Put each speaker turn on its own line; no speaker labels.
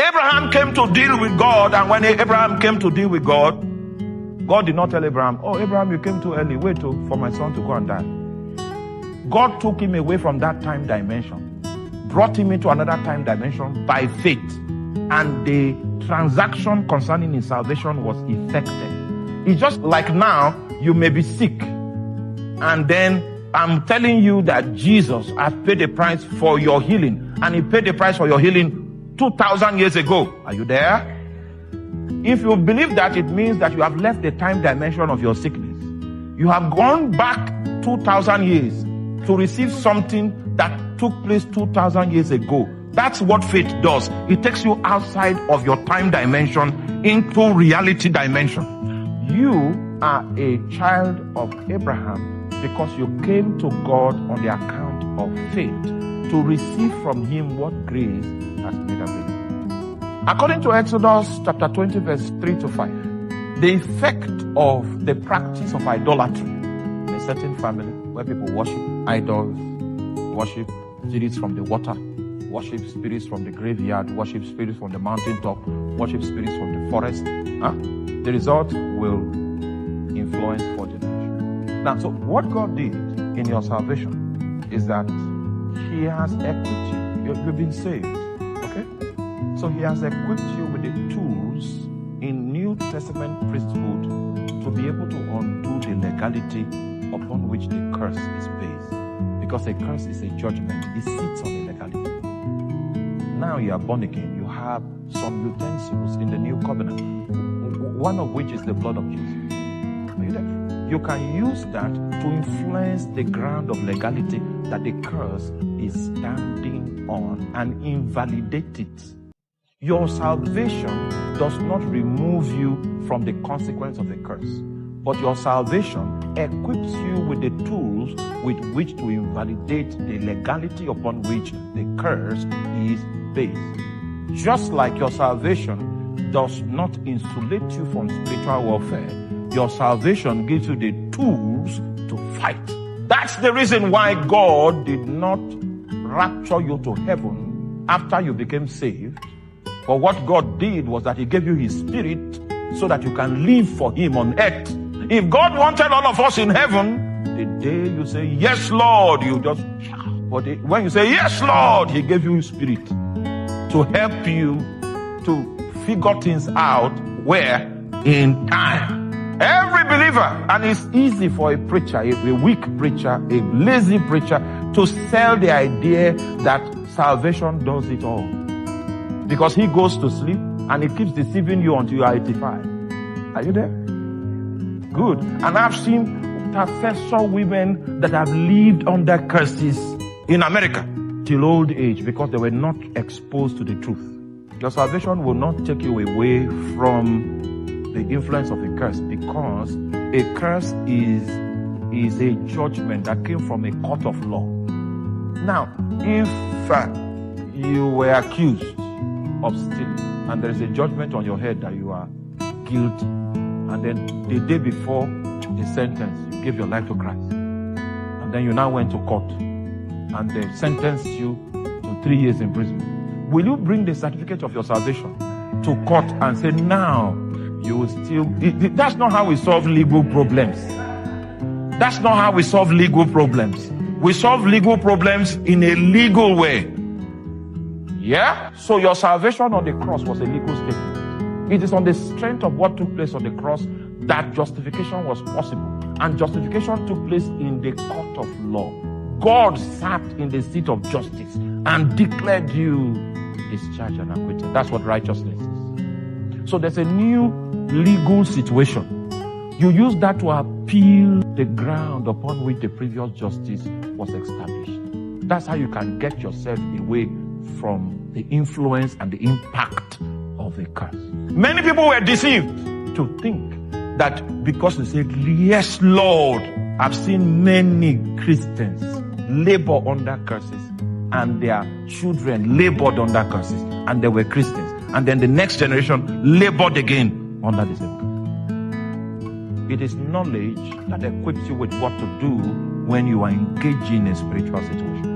Abraham came to deal with God, and when Abraham came to deal with God, God did not tell Abraham, oh, Abraham, you came too early. Wait for my son to go and die. God took him away from that time dimension, brought him into another time dimension by faith, and the transaction concerning his salvation was effected. It's just like now, you may be sick, and then I'm telling you that Jesus has paid the price for your healing, and he paid the price for your healing 2,000 years ago. Are you there? If you believe that, it means that you have left the time dimension of your sickness. You have gone back 2,000 years to receive something that took place 2,000 years ago. That's what faith does. It takes you outside of your time dimension into reality dimension. You are a child of Abraham because you came to God on the account of faith to receive from him what grace has made available. According to Exodus chapter 20 verse 3 to 5, the effect of the practice of idolatry in a certain family where people worship idols, worship spirits from the water, worship spirits from the graveyard, worship spirits from the mountaintop, worship spirits from the forest, the result will influence for generation. Now, so what God did in your salvation is that he has equipped you. You've been saved, okay? So he has equipped you with the tools in New Testament priesthood to be able to undo the legality upon which the curse is based. Because a curse is a judgment. It sits on the legality. Now you are born again. You have some utensils in the new covenant, one of which is the blood of Jesus. Are you there? You can use that to influence the ground of legality that the curse is standing on and invalidate it. Your salvation does not remove you from the consequence of the curse, but your salvation equips you with the tools with which to invalidate the legality upon which the curse is based. Just like your salvation does not insulate you from spiritual warfare, your salvation gives you the tools to fight. That's the reason why God did not rapture you to heaven after you became saved. But what God did was that he gave you his spirit so that you can live for him on earth. If God wanted all of us in heaven, the day you say, yes, Lord, you just shout. But when you say, yes, Lord, he gave you his spirit to help you to figure things out where? In time. Every believer, and it's easy for a preacher, a weak preacher, a lazy preacher, to sell the idea that salvation does it all. Because he goes to sleep and he keeps deceiving you until you are 85. Are you there? Good. And I've seen intercessor women that have lived under curses in America till old age because they were not exposed to the truth. Your salvation will not take you away from the influence of a curse, because a curse is a judgment that came from a court of law. Now, if you were accused of stealing and there is a judgment on your head that you are guilty, and then the day before the sentence you gave your life to Christ, and then you now went to court and they sentenced you to 3 years in prison, will you bring the certificate of your salvation to court and say, now you will still... That's not how we solve legal problems. That's not how we solve legal problems. We solve legal problems in a legal way. Yeah? So your salvation on the cross was a legal statement. It is on the strength of what took place on the cross that justification was possible. And justification took place in the court of law. God sat in the seat of justice and declared you discharged and acquitted. That's what righteousness is. So there's a new legal situation. You use that to appeal the ground upon which the previous justice was established. That's how you can get yourself away from the influence and the impact of the curse. Many people were deceived to think that because they said, yes, Lord, I've seen many Christians labor under curses and their children labored under curses and they were Christians. And then the next generation labored again under the same curse. It is knowledge that equips you with what to do when you are engaging in a spiritual situation.